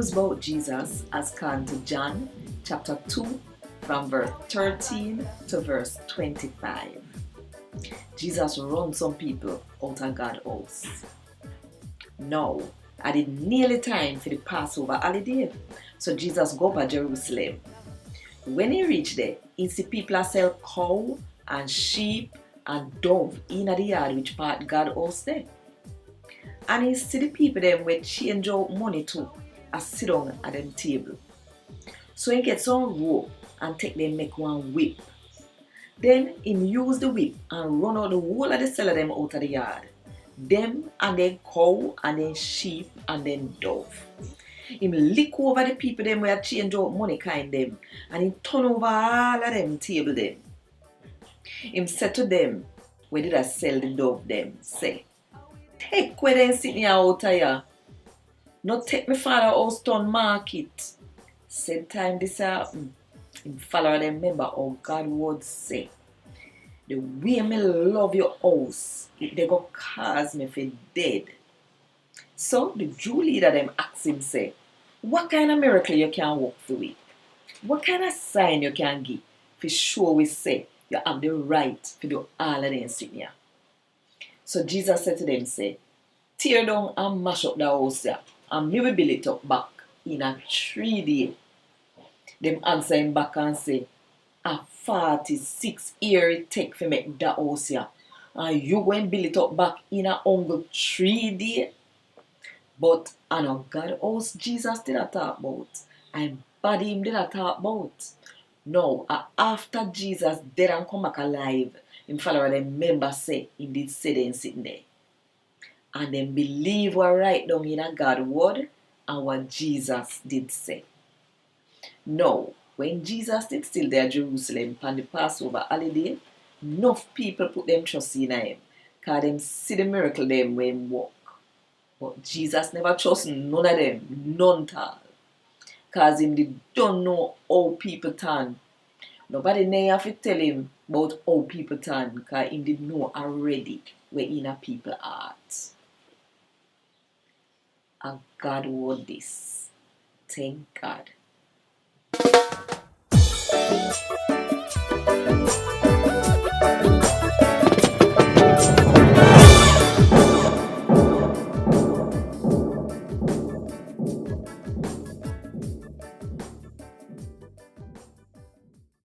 news about Jesus has come to John chapter 2 from verse 13 to verse 25. Jesus runs some people out of God's house. Now, at it nearly time for the Passover holiday, so Jesus go to Jerusalem. When he reached there, he see people sell cow and sheep and dove in the yard which part God house there. And he see the people them with change out money too, and sit down at them table. So he get some rope and take them make one whip. Then he use the whip and run out the whole of the seller them out of the yard. Them and then cow and then sheep and then dove. Him lick over the people them where change out money kind them and he turn over all of them table them. Him said to them, where did I sell the dove them? Say, take where they sitting here out here. Not take me father house town market. Said time this happen. Him follow them remember how God would say. The way me love your house, they go cause me for dead. So the Jew leader them ask him say, what kind of miracle you can work for we? What kind of sign you can give for sure we say you have the right to do all of them sitting here? So Jesus said to them, say, tear down and mash up the house here, and me will build it up back in a 3 days. Them answer him back and say, a 46 years it take to make that house here, and you go and build it up back in a only 3 days. But I know God house Jesus did not talk about, and body him did not talk about. No, after Jesus dead and come back alive, him follower them member say him did say them sitting there. And then believe what right down in a God word and what Jesus did say. Now, when Jesus did still there at Jerusalem on the Passover holiday, enough people put them trust in him, because them see the miracle them when walk. But Jesus never trust none of them, none at all. Because him did don't know how people turn. Nobody never have to tell him about how people turn, because him did know already where in a people heart. And God Wod Dis. Thank God.